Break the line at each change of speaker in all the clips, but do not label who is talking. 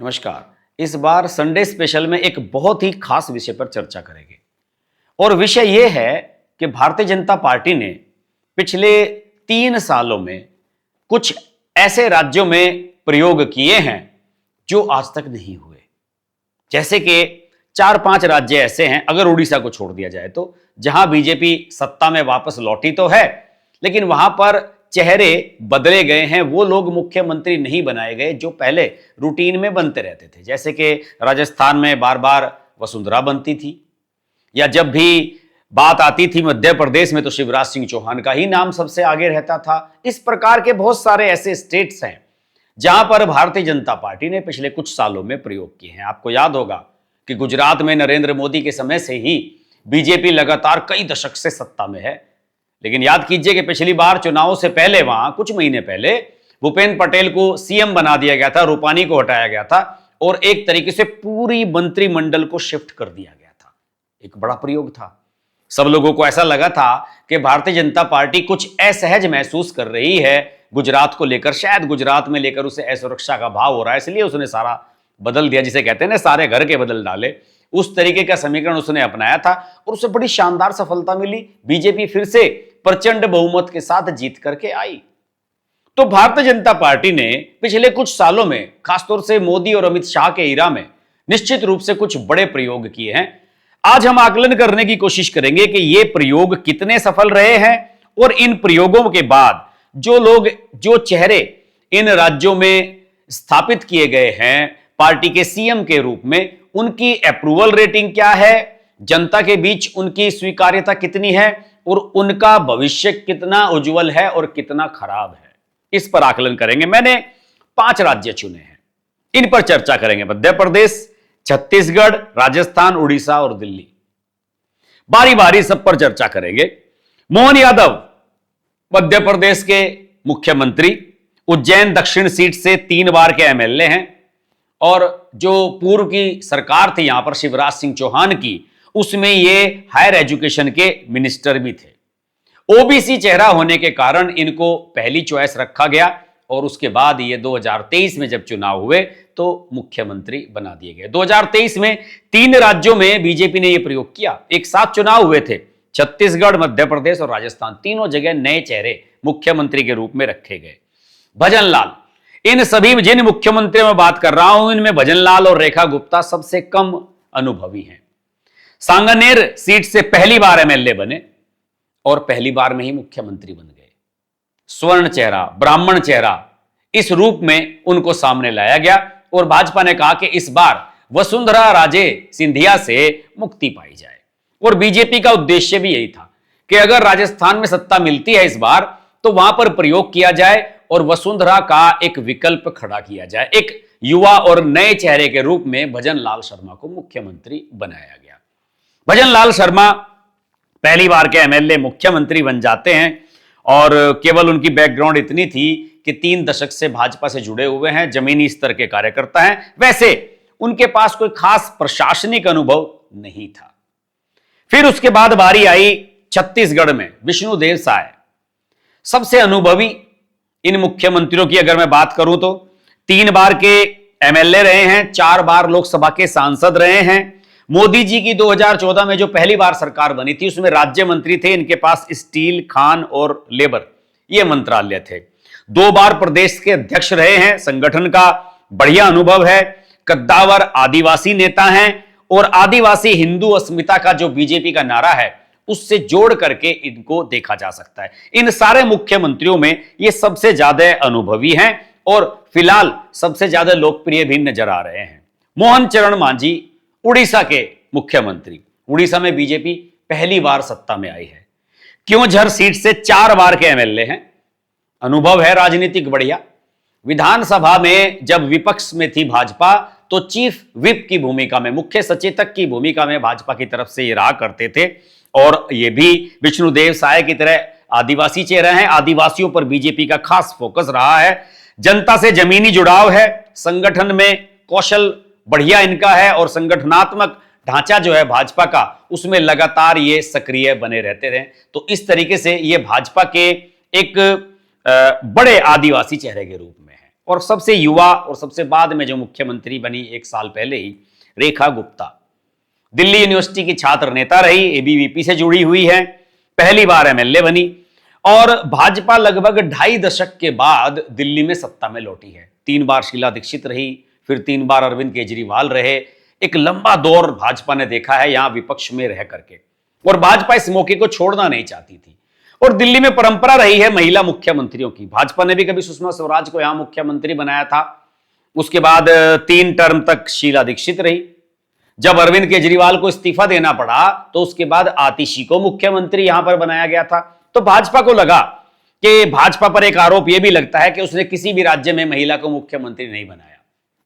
नमस्कार। इस बार Sunday special में एक बहुत ही खास विषय पर चर्चा करेंगे और विषय यह है कि भारतीय जनता पार्टी ने पिछले 3 सालों में कुछ ऐसे राज्यों में प्रयोग किए हैं जो आज तक नहीं हुए। जैसे कि 4-5 राज्य ऐसे हैं, अगर उड़ीसा को छोड़ दिया जाए तो, जहां बीजेपी सत्ता में वापस लौटी तो है, लेकिन वहां पर चेहरे बदले गए हैं। वो लोग मुख्यमंत्री नहीं बनाए गए जो पहले रूटीन में बनते रहते थे। जैसे कि राजस्थान में बार बार वसुंधरा बनती थी, या जब भी बात आती थी मध्य प्रदेश में तो शिवराज सिंह चौहान का ही नाम सबसे आगे रहता था। इस प्रकार के बहुत सारे ऐसे स्टेट्स हैं जहां पर भारतीय जनता पार्टी ने पिछले कुछ सालों में प्रयोग किए हैं। आपको याद होगा कि गुजरात में नरेंद्र मोदी के समय से ही बीजेपी लगातार कई दशक से सत्ता में है, लेकिन याद कीजिए कि पिछली बार चुनाव से पहले, वहां कुछ महीने पहले, भूपेंद्र पटेल को सीएम बना दिया गया था, रूपानी को हटाया गया था और एक तरीके से पूरी मंत्रिमंडल को शिफ्ट कर दिया गया था। एक बड़ा प्रयोग था। सब लोगों को ऐसा लगा था कि भारतीय जनता पार्टी कुछ असहज महसूस कर रही है गुजरात को लेकर, शायद गुजरात में लेकर उसे असुरक्षा का भाव हो रहा है, इसलिए उसने सारा बदल दिया, जिसे कहते हैं ना सारे घर के बदल डाले। उस तरीके का समीकरण उसने अपनाया था और उसे बड़ी शानदार सफलता मिली। बीजेपी फिर से प्रचंड बहुमत के साथ जीत करके आई। तो भारतीय जनता पार्टी ने पिछले कुछ सालों में, खासतौर से मोदी और अमित शाह के एरा में, निश्चित रूप से कुछ बड़े प्रयोग किए हैं। आज हम आकलन करने की कोशिश करेंगे कि ये प्रयोग कितने सफल रहे हैं और इन प्रयोगों के बाद जो लोग, जो चेहरे इन राज्यों में स्थापित किए गए हैं पार्टी के सीएम के रूप में, उनकी अप्रूवल रेटिंग क्या है, जनता के बीच उनकी स्वीकार्यता कितनी है और उनका भविष्य कितना उज्जवल है और कितना खराब है, इस पर आकलन करेंगे। मैंने 5 राज्य चुने हैं, इन पर चर्चा करेंगे। मध्य प्रदेश, छत्तीसगढ़, राजस्थान, उड़ीसा और दिल्ली। बारी बारी सब पर चर्चा करेंगे। मोहन यादव मध्य प्रदेश के मुख्यमंत्री, उज्जैन दक्षिण सीट से 3 बार के एमएलए हैं और जो पूर्व की सरकार थी यहां पर शिवराज सिंह चौहान की, उसमें ये हायर एजुकेशन के मिनिस्टर भी थे। ओबीसी चेहरा होने के कारण इनको पहली चॉइस रखा गया और उसके बाद ये 2023 में जब चुनाव हुए तो मुख्यमंत्री बना दिए गए। 2023 में 3 राज्यों में बीजेपी ने यह प्रयोग किया। एक साथ चुनाव हुए थे, छत्तीसगढ़, मध्य प्रदेश और राजस्थान। तीनों जगह नए चेहरे मुख्यमंत्री के रूप में रखे गए। भजन लाल, इन सभी जिन मुख्यमंत्रियों में बात कर रहा हूं, इनमें भजन लाल और रेखा गुप्ता सबसे कम अनुभवी हैं। सांगानेर सीट से पहली बार एमएलए बने और पहली बार में ही मुख्यमंत्री बन गए। स्वर्ण चेहरा, ब्राह्मण चेहरा, इस रूप में उनको सामने लाया गया और भाजपा ने कहा कि इस बार वसुंधरा राजे सिंधिया से मुक्ति पाई जाए। और बीजेपी का उद्देश्य भी यही था कि अगर राजस्थान में सत्ता मिलती है इस बार, तो वहां पर प्रयोग किया जाए और वसुंधरा का एक विकल्प खड़ा किया जाए। एक युवा और नए चेहरे के रूप में भजन लाल शर्मा को मुख्यमंत्री बनाया गया। भजन लाल शर्मा पहली बार के एमएलए मुख्यमंत्री बन जाते हैं और केवल उनकी बैकग्राउंड इतनी थी कि 3 दशक से भाजपा से जुड़े हुए हैं, जमीनी स्तर के कार्यकर्ता हैं। वैसे उनके पास कोई खास प्रशासनिक अनुभव नहीं था। फिर उसके बाद बारी आई छत्तीसगढ़ में। विष्णुदेव साय सबसे अनुभवी इन मुख्यमंत्रियों की अगर मैं बात करूं तो 3 बार के एमएलए रहे हैं, 4 बार लोकसभा के सांसद रहे हैं। मोदी जी की 2014 में जो पहली बार सरकार बनी थी उसमें राज्य मंत्री थे। इनके पास स्टील, खान और लेबर ये मंत्रालय थे। 2 बार प्रदेश के अध्यक्ष रहे हैं। संगठन का बढ़िया अनुभव है। कद्दावर आदिवासी नेता हैं और आदिवासी हिंदू अस्मिता का जो बीजेपी का नारा है उससे जोड़ करके इनको देखा जा सकता है। इन सारे मुख्यमंत्रियों में ये सबसे ज्यादा अनुभवी हैं और फिलहाल सबसे ज्यादा लोकप्रिय भी नजर आ रहे हैं। मोहन चरण मांझी उड़ीसा के मुख्यमंत्री। उड़ीसा में बीजेपी पहली बार सत्ता में आई है। क्योंझर सीट से 4 बार के एमएलए हैं। अनुभव है राजनीतिक बढ़िया। विधानसभा में जब विपक्ष में थी भाजपा तो चीफ विप की भूमिका में, मुख्य सचेतक की भूमिका में भाजपा की तरफ से ये रहा करते थे और ये भी विष्णुदेव साय की तरह आदिवासी चेहरा हैं। आदिवासियों पर बीजेपी का खास फोकस रहा है। जनता से जमीनी जुड़ाव है। संगठन में कौशल बढ़िया इनका है और संगठनात्मक ढांचा जो है भाजपा का, उसमें लगातार ये सक्रिय बने रहते रहे। तो इस तरीके से ये भाजपा के एक बड़े आदिवासी चेहरे के रूप में है। और सबसे युवा और सबसे बाद में जो मुख्यमंत्री बनी 1 साल पहले ही, रेखा गुप्ता, दिल्ली यूनिवर्सिटी की छात्र नेता रही, एबीवीपी से जुड़ी हुई है, पहली बार एमएलए बनी और भाजपा लगभग 2.5 दशक के बाद दिल्ली में सत्ता में लौटी है। 3 बार शीला दीक्षित रही, फिर 3 बार अरविंद केजरीवाल रहे। एक लंबा दौर भाजपा ने देखा है यहां विपक्ष में रह करके, और भाजपा इस मौके को छोड़ना नहीं चाहती थी। और दिल्ली में परंपरा रही है महिला मुख्यमंत्रियों की। भाजपा ने भी कभी सुषमा स्वराज को यहां मुख्यमंत्री बनाया था, उसके बाद 3 टर्म तक शीला दीक्षित रही। जब अरविंद केजरीवाल को इस्तीफा देना पड़ा तो उसके बाद आतिशी को मुख्यमंत्री यहां पर बनाया गया था। तो भाजपा को लगा कि भाजपा पर एक आरोप यह भी लगता है कि उसने किसी भी राज्य में महिला को मुख्यमंत्री नहीं बनाया,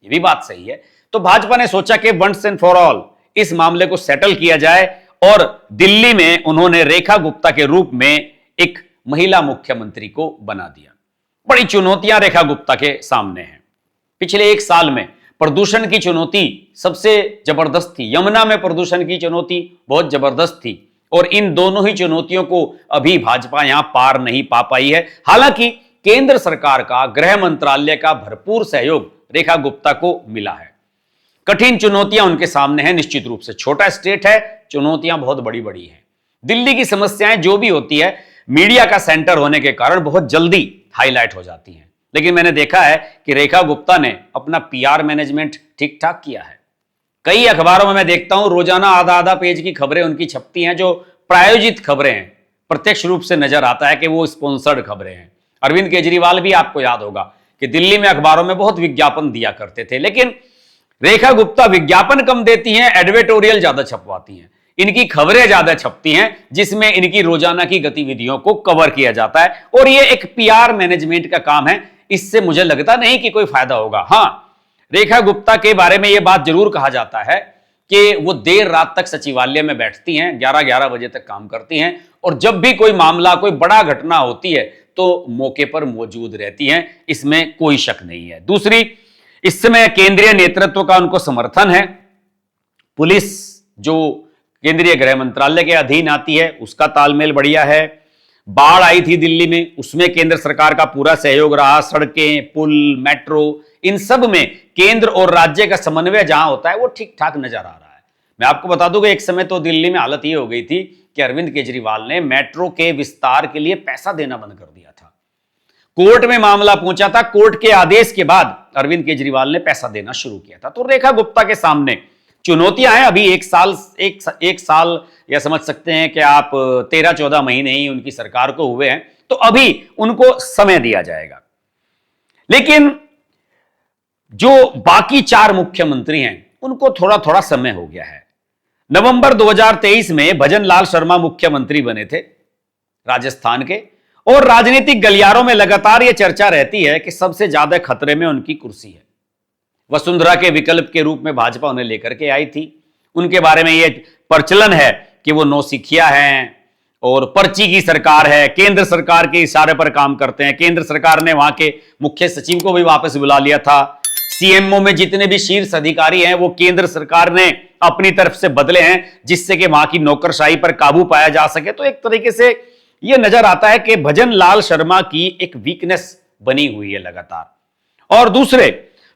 ये भी बात सही है। तो भाजपा ने सोचा कि वंस एंड फॉर ऑल इस मामले को सेटल किया जाए और दिल्ली में उन्होंने रेखा गुप्ता के रूप में एक महिला मुख्यमंत्री को बना दिया। बड़ी चुनौतियां रेखा गुप्ता के सामने हैं। पिछले 1 साल में प्रदूषण की चुनौती सबसे जबरदस्त थी। यमुना में प्रदूषण की चुनौती बहुत जबरदस्त थी और इन दोनों ही चुनौतियों को अभी भाजपा यहां पार नहीं पा पाई है। हालांकि केंद्र सरकार का, गृह मंत्रालय का भरपूर सहयोग रेखा गुप्ता को मिला है। कठिन चुनौतियां उनके सामने हैं, निश्चित रूप से। छोटा स्टेट है, चुनौतियां बहुत बड़ी बड़ी हैं। दिल्ली की समस्याएं जो भी होती है, मीडिया का सेंटर होने के कारण बहुत जल्दी हाईलाइट हो जाती हैं। लेकिन मैंने देखा है कि रेखा गुप्ता ने अपना पीआर मैनेजमेंट ठीक ठाक किया है। कई अखबारों में मैं देखता हूं रोजाना आधा आधा पेज की खबरें उनकी छपती हैं, जो प्रायोजित खबरें हैं। प्रत्यक्ष रूप से नजर आता है कि वो स्पॉन्सर्ड खबरें हैं। अरविंद केजरीवाल भी, आपको याद होगा कि दिल्ली में अखबारों में बहुत विज्ञापन दिया करते थे, लेकिन रेखा गुप्ता विज्ञापन कम देती हैं, एडिटोरियल ज्यादा छपवाती हैं। इनकी खबरें ज्यादा छपती हैं जिसमें इनकी रोजाना की गतिविधियों को कवर किया जाता है, और ये एक पीआर मैनेजमेंट का काम है। इससे मुझे लगता नहीं कि कोई फायदा होगा। हां, रेखा गुप्ता के बारे में यह बात जरूर कहा जाता है कि वो देर रात तक सचिवालय में बैठती हैं, 11-11 बजे तक काम करती हैं, और जब भी कोई मामला, कोई बड़ा घटना होती है तो मौके पर मौजूद रहती हैं, इसमें कोई शक नहीं है। दूसरी, इस समय केंद्रीय नेतृत्व का उनको समर्थन है। पुलिस जो केंद्रीय गृह मंत्रालय के अधीन आती है, उसका तालमेल बढ़िया है। बाढ़ आई थी दिल्ली में, उसमें केंद्र सरकार का पूरा सहयोग रहा। सड़कें, पुल, मेट्रो, इन सब में केंद्र और राज्य का समन्वय जहां होता है वो ठीक ठाक नजर आ रहा है। मैं आपको बता दूं कि एक समय तो दिल्ली में हालत ये हो गई थी कि अरविंद केजरीवाल ने मेट्रो के विस्तार के लिए पैसा देना बंद कर दिया था। कोर्ट में मामला पहुंचा था, कोर्ट के आदेश के बाद अरविंद केजरीवाल ने पैसा देना शुरू किया था। तो रेखा गुप्ता के सामने चुनौतियां हैं। अभी एक साल या समझ सकते हैं कि आप 13-14 महीने ही उनकी सरकार को हुए हैं, तो अभी उनको समय दिया जाएगा। लेकिन जो बाकी 4 मुख्यमंत्री हैं उनको थोड़ा थोड़ा समय हो गया है। नवंबर 2023 में भजन लाल शर्मा मुख्यमंत्री बने थे राजस्थान के, और राजनीतिक गलियारों में लगातार यह चर्चा रहती है कि सबसे ज्यादा खतरे में उनकी कुर्सी है। वसुंधरा के विकल्प के रूप में भाजपा उन्हें लेकर के आई थी। उनके बारे में यह प्रचलन है कि वो नौसिखिया हैं और पर्ची की सरकार है, केंद्र सरकार के इशारे पर काम करते हैं। केंद्र सरकार ने वहां के मुख्य सचिव को भी वापस बुला लिया था। सीएमओ में जितने भी शीर्ष अधिकारी हैं वो केंद्र सरकार ने अपनी तरफ से बदले हैं, जिससे कि वहां की नौकरशाही पर काबू पाया जा सके। तो एक तरीके से यह नजर आता है कि भजन लाल शर्मा की एक वीकनेस बनी हुई है लगातार। और दूसरे,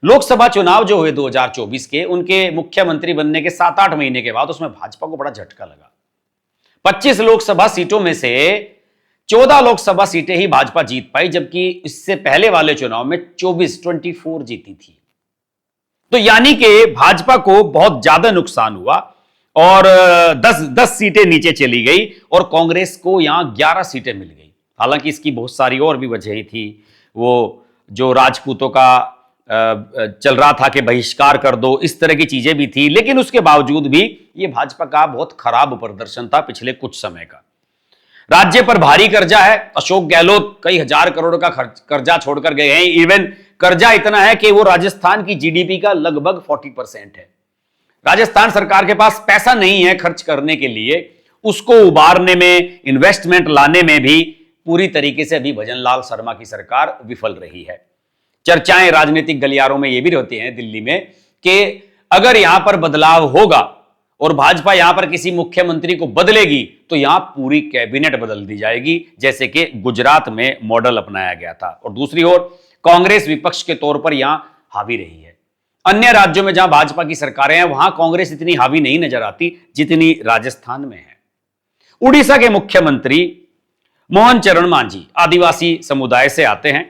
लोकसभा चुनाव जो हुए 2024 के, उनके मुख्यमंत्री बनने के 7-8 महीने के बाद उसमें भाजपा को बड़ा झटका लगा। 25 लोकसभा सीटों में से 14 लोकसभा सीटें ही भाजपा जीत पाई, जबकि इससे पहले वाले चुनाव में 24 जीती थी। तो यानी कि भाजपा को बहुत ज्यादा नुकसान हुआ और 10 सीटें नीचे चली गई और कांग्रेस को यहां 11 सीटें मिल गई। हालांकि इसकी बहुत सारी और भी वजह थी। वो जो राजपूतों का चल रहा था कि बहिष्कार कर दो, इस तरह की चीजें भी थी, लेकिन उसके बावजूद भी ये भाजपा का बहुत खराब प्रदर्शन था पिछले कुछ समय का। राज्य पर भारी कर्जा है। अशोक गहलोत कई हजार करोड़ का कर्जा छोड़कर गए हैं। इवन कर्जा इतना है कि वो राजस्थान की जीडीपी का लगभग 40% है। राजस्थान सरकार के पास पैसा नहीं है खर्च करने के लिए, उसको उबारने में, इन्वेस्टमेंट लाने में भी पूरी तरीके से अभी भजन लाल शर्मा की सरकार विफल रही है। चर्चाएं राजनीतिक गलियारों में ये भी रहती हैं दिल्ली में कि अगर यहां पर बदलाव होगा और भाजपा यहां पर किसी मुख्यमंत्री को बदलेगी तो यहां पूरी कैबिनेट बदल दी जाएगी, जैसे कि गुजरात में मॉडल अपनाया गया था। और दूसरी ओर कांग्रेस विपक्ष के तौर पर यहां हावी रही है। अन्य राज्यों में जहां भाजपा की सरकारें हैं वहां कांग्रेस इतनी हावी नहीं नजर आती जितनी राजस्थान में है। उड़ीसा के मुख्यमंत्री मोहन चरण मांझी आदिवासी समुदाय से आते हैं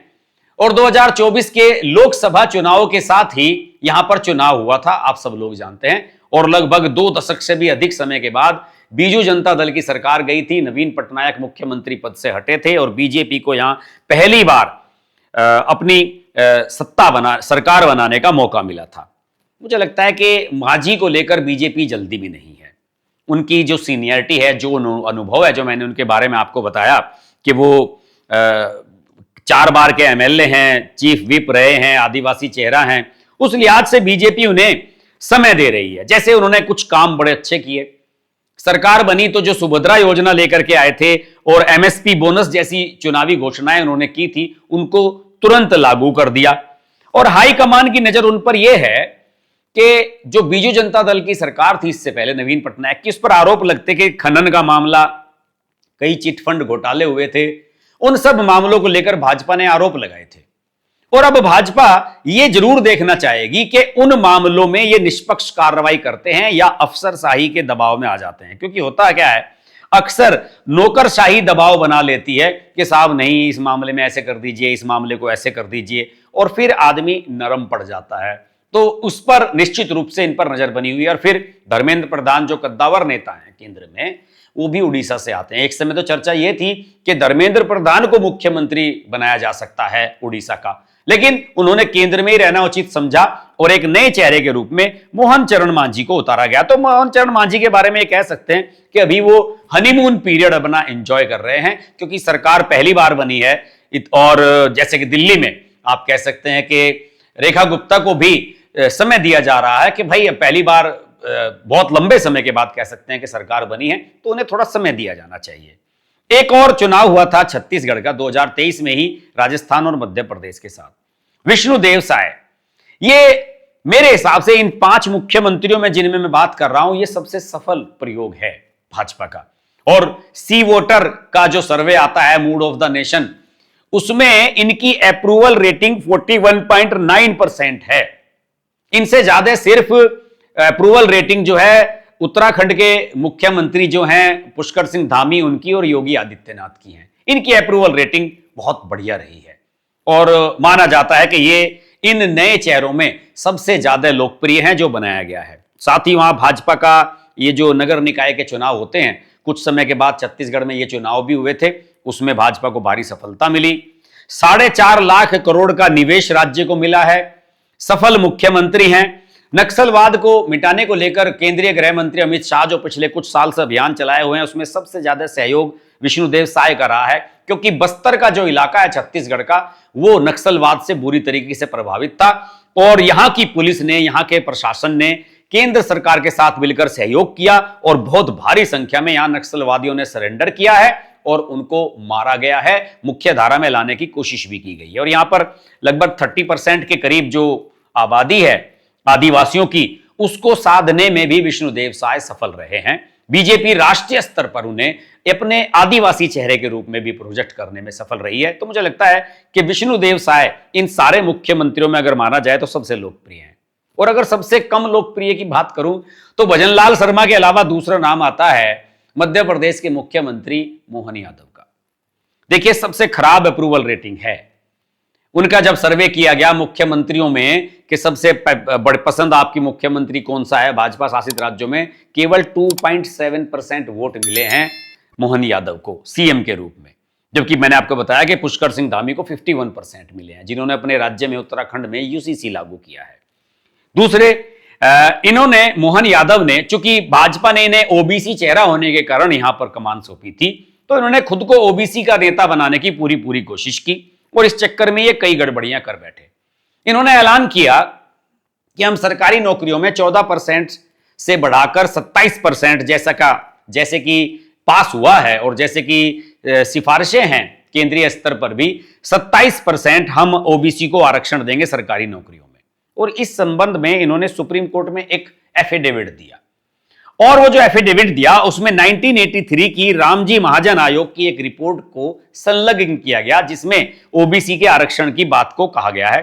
और 2024 के लोकसभा चुनावों के साथ ही यहां पर चुनाव हुआ था, आप सब लोग जानते हैं। और लगभग 2 दशक से भी अधिक समय के बाद बीजू जनता दल की सरकार गई थी, नवीन पटनायक मुख्यमंत्री पद से हटे थे और बीजेपी को यहां पहली बार अपनी सरकार बनाने का मौका मिला था। मुझे लगता है कि मांझी को लेकर बीजेपी जल्दी भी नहीं है। उनकी जो सीनियरिटी है, जो अनुभव है, जो मैंने उनके बारे में आपको बताया कि वो 4 बार के एमएलए हैं, चीफ विप रहे हैं, आदिवासी चेहरा हैं, उस लिहाज से बीजेपी उन्हें समय दे रही है। जैसे उन्होंने कुछ काम बड़े अच्छे किए, सरकार बनी तो जो सुभद्रा योजना लेकर के आए थे और एमएसपी बोनस जैसी चुनावी घोषणाएं उन्होंने की थी, उनको तुरंत लागू कर दिया। और हाईकमान की नजर उन पर यह है कि जो बीजू जनता दल की सरकार थी इससे पहले नवीन पटनायक की, उस पर आरोप लगते कि खनन का मामला, कई चिटफंड घोटाले हुए थे, उन सब मामलों को लेकर भाजपा ने आरोप लगाए थे। और अब भाजपा यह जरूर देखना चाहेगी कि उन मामलों में ये निष्पक्ष कार्रवाई करते हैं या अफसरशाही के दबाव में आ जाते हैं। क्योंकि होता क्या है, अक्सर नौकरशाही दबाव बना लेती है कि साहब नहीं, इस मामले में ऐसे कर दीजिए, इस मामले को ऐसे कर दीजिए, और फिर आदमी नरम पड़ जाता है। तो उस पर निश्चित रूप से इन पर नजर बनी हुई है। और फिर धर्मेंद्र प्रधान जो कद्दावर नेता हैं केंद्र में, वो भी उड़ीसा से आते हैं। एक समय तो चर्चा यह थी कि धर्मेंद्र प्रधान को मुख्यमंत्री बनाया जा सकता है उड़ीसा का, लेकिन उन्होंने केंद्र में ही रहना उचित समझा और एक नए चेहरे के रूप में मोहन चरण मांझी को उतारा गया। तो मोहन चरण मांझी के बारे में कह सकते हैं कि अभी वो हनीमून पीरियड अपना एंजॉय कर रहे हैं, क्योंकि सरकार पहली बार बनी है। और जैसे कि दिल्ली में आप कह सकते हैं कि रेखा गुप्ता को भी समय दिया जा रहा है कि भाई पहली बार बहुत लंबे समय के बाद कह सकते हैं कि सरकार बनी है, तो उन्हें थोड़ा समय दिया जाना चाहिए। एक और चुनाव हुआ था छत्तीसगढ़ का 2023 में ही, राजस्थान और मध्य प्रदेश के साथ। विष्णुदेव साय, ये मेरे हिसाब से इन 5 मुख्यमंत्रियों में जिनमें मैं बात कर रहा हूं, ये सबसे सफल प्रयोग है भाजपा का। और सी वोटर का जो सर्वे आता है, मूड ऑफ द नेशन, उसमें इनकी अप्रूवल रेटिंग 41.9% है। इनसे ज्यादा सिर्फ अप्रूवल रेटिंग जो है उत्तराखंड के मुख्यमंत्री जो हैं पुष्कर सिंह धामी, उनकी और योगी आदित्यनाथ की है। इनकी अप्रूवल रेटिंग बहुत बढ़िया रही है और माना जाता है कि ये इन नए चेहरों में सबसे ज्यादा लोकप्रिय हैं जो बनाया गया है। साथ ही वहां भाजपा का ये जो नगर निकाय के चुनाव होते हैं, कुछ समय के बाद छत्तीसगढ़ में ये चुनाव भी हुए थे, उसमें भाजपा को भारी सफलता मिली। 4.5 लाख करोड़ का निवेश राज्य को मिला है, सफल मुख्यमंत्री हैं। नक्सलवाद को मिटाने को लेकर केंद्रीय गृह मंत्री अमित शाह जो पिछले कुछ साल से अभियान चलाए हुए हैं, उसमें सबसे ज्यादा सहयोग विष्णुदेव साय का रहा है, क्योंकि बस्तर का जो इलाका है छत्तीसगढ़ का, वो नक्सलवाद से बुरी तरीके से प्रभावित था और यहां की पुलिस ने, यहां के प्रशासन ने केंद्र सरकार के साथ मिलकर सहयोग किया और बहुत भारी संख्या में यहां नक्सलवादियों ने सरेंडर किया है और उनको मारा गया है, मुख्य धारा में लाने की कोशिश भी की गई है। और यहां पर लगभग 30% के करीब जो आबादी है आदिवासियों की, उसको साधने में भी विष्णुदेव साय सफल रहे हैं। बीजेपी राष्ट्रीय स्तर पर उन्हें अपने आदिवासी चेहरे के रूप में भी प्रोजेक्ट करने में सफल रही है। तो मुझे लगता है कि विष्णुदेव साय इन सारे मुख्यमंत्रियों में अगर माना जाए तो सबसे लोकप्रिय है। और अगर सबसे कम लोकप्रिय की बात करूं तो भजनलाल शर्मा के अलावा दूसरा नाम आता है मध्य प्रदेश के मुख्यमंत्री मोहन यादव का। देखिए, सबसे खराब अप्रूवल रेटिंग है उनका। जब सर्वे किया गया मुख्यमंत्रियों में कि सबसे बड़े पसंद आपकी मुख्यमंत्री कौन सा है भाजपा शासित राज्यों में, केवल 2.7% वोट मिले हैं मोहन यादव को सीएम के रूप में, जबकि मैंने आपको बताया कि पुष्कर सिंह धामी को 51% मिले हैं, जिन्होंने अपने राज्य में उत्तराखंड में यूसीसी लागू किया है। दूसरे, इन्होंने मोहन यादव ने, चूंकि भाजपा ने इन्हें ओबीसी चेहरा होने के कारण यहां पर कमान सौंपी थी, तो इन्होंने खुद को ओबीसी का नेता बनाने की पूरी कोशिश की और इस चक्कर में ये कई गड़बड़ियां कर बैठे। इन्होंने ऐलान किया कि हम सरकारी नौकरियों में 14% से बढ़ाकर 27% जैसे कि पास हुआ है और जैसे कि सिफारिशें हैं केंद्रीय स्तर पर भी, 27% हम ओबीसी को आरक्षण देंगे सरकारी नौकरियों में। और इस संबंध में इन्होंने सुप्रीम कोर्ट में एक एफिडेविट दिया और वो जो एफिडेविट दिया उसमें 1983 की रामजी महाजन आयोग की एक रिपोर्ट को संलग्न किया गया, जिसमें ओबीसी के आरक्षण की बात को कहा गया है।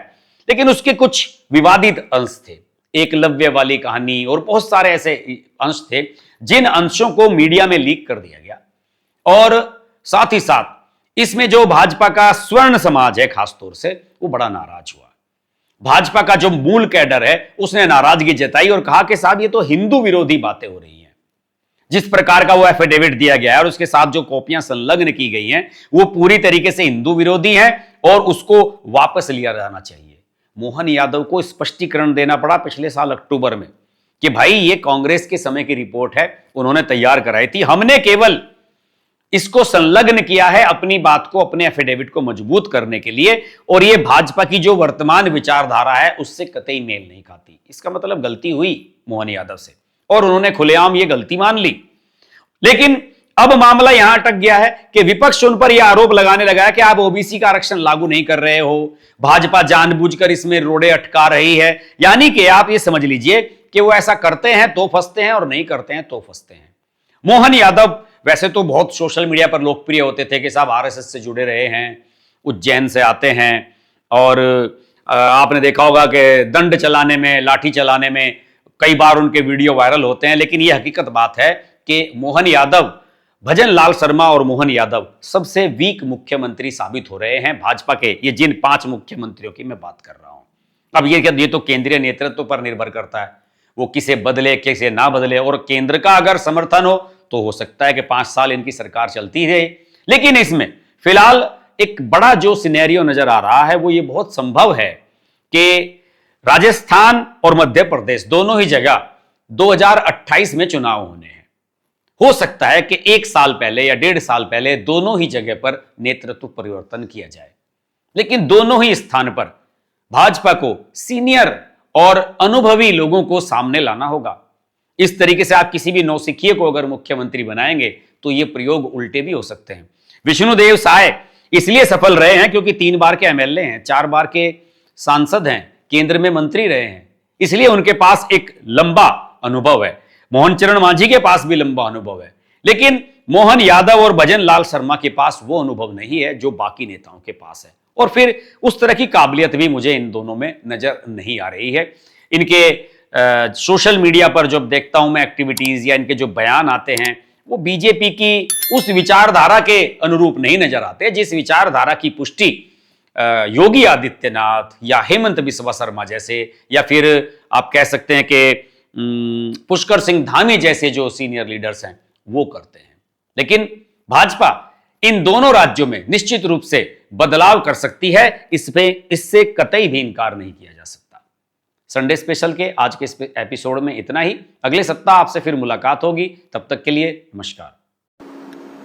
लेकिन उसके कुछ विवादित अंश थे, एकलव्य वाली कहानी और बहुत सारे ऐसे अंश थे जिन अंशों को मीडिया में लीक कर दिया गया। और साथ ही साथ इसमें जो भाजपा का स्वर्ण समाज है खासतौर से, वो बड़ा नाराज हुआ। भाजपा का जो मूल कैडर है उसने नाराजगी जताई और कहा कि साहब ये तो हिंदू विरोधी बातें हो रही हैं। जिस प्रकार का वो एफिडेविट दिया गया है और उसके साथ जो कॉपियां संलग्न की गई हैं वो पूरी तरीके से हिंदू विरोधी हैं और उसको वापस लिया जाना चाहिए। मोहन यादव को स्पष्टीकरण देना पड़ा पिछले साल अक्टूबर में कि भाई ये कांग्रेस के समय की रिपोर्ट है, उन्होंने तैयार कराई थी, हमने केवल इसको संलग्न किया है अपनी बात को, अपने एफिडेविट को मजबूत करने के लिए, और ये भाजपा की जो वर्तमान विचारधारा है उससे कतई मेल नहीं खाती। इसका मतलब गलती हुई मोहन यादव से और उन्होंने खुलेआम ये गलती मान ली। लेकिन अब मामला यहां अटक गया है कि विपक्ष उन पर यह आरोप लगाने लगा है कि आप ओबीसी का आरक्षण लागू नहीं कर रहे हो, भाजपा जानबूझकर इसमें रोड़े अटका रही है। यानी कि आप ये समझ लीजिए कि वो ऐसा करते हैं तो फंसते हैं और नहीं करते हैं तो फंसते हैं। मोहन यादव वैसे तो बहुत सोशल मीडिया पर लोकप्रिय होते थे कि साहब आरएसएस से जुड़े रहे हैं, उज्जैन से आते हैं और आपने देखा होगा कि दंड चलाने में, लाठी चलाने में कई बार उनके वीडियो वायरल होते हैं। लेकिन यह हकीकत बात है कि मोहन यादव, भजन लाल शर्मा और मोहन यादव सबसे वीक मुख्यमंत्री साबित हो रहे हैं भाजपा के, ये जिन 5 मुख्यमंत्रियों की मैं बात कर रहा हूं। अब ये तो केंद्रीय नेतृत्व पर निर्भर करता है, वो किसे बदले किसे ना बदले, और केंद्र का अगर समर्थन हो सकता है कि 5 साल इनकी सरकार चलती रहे। लेकिन इसमें फिलहाल एक बड़ा जो सिनेरियो नजर आ रहा है वो ये बहुत संभव है कि राजस्थान और मध्य प्रदेश दोनों ही जगह 2028 में चुनाव होने हैं। हो सकता है कि 1 साल पहले या 1.5 साल पहले दोनों ही जगह पर नेतृत्व परिवर्तन किया जाए, लेकिन दोनों ही स्थान पर भाजपा को सीनियर और अनुभवी लोगों को सामने लाना होगा। इस तरीके से आप किसी भी नौसिखिए को अगर मुख्यमंत्री बनाएंगे तो ये प्रयोग उल्टे भी हो सकते हैं। विष्णुदेव साय इसलिए सफल रहे हैं क्योंकि 3 बार के एमएलए हैं, 4 बार के सांसद हैं, केंद्र में मंत्री रहे हैं, इसलिए उनके पास एक लंबा अनुभव है। मोहन चरण मांझी के पास भी लंबा अनुभव है, लेकिन मोहन यादव और भजन लाल शर्मा के पास वो अनुभव नहीं है जो बाकी नेताओं के पास है। और फिर उस तरह की काबिलियत भी मुझे इन दोनों में नजर नहीं आ रही है। इनके सोशल मीडिया पर जब देखता हूं मैं एक्टिविटीज या इनके जो बयान आते हैं वो बीजेपी की उस विचारधारा के अनुरूप नहीं नजर आते जिस विचारधारा की पुष्टि योगी आदित्यनाथ या हेमंत बिस्वा शर्मा जैसे, या फिर आप कह सकते हैं कि पुष्कर सिंह धामी जैसे जो सीनियर लीडर्स हैं वो करते हैं। लेकिन भाजपा इन दोनों राज्यों में निश्चित रूप से बदलाव कर सकती है, इससे कतई भी इनकार नहीं किया जा सकता। संडे स्पेशल के आज के इस एपिसोड में इतना ही। अगले सप्ताह आपसे फिर मुलाकात होगी, तब तक के लिए नमस्कार।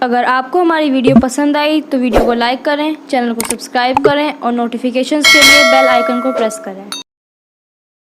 अगर आपको हमारी वीडियो पसंद आई तो वीडियो को लाइक करें, चैनल को सब्सक्राइब करें और नोटिफिकेशंस के लिए बेल आइकन को प्रेस करें।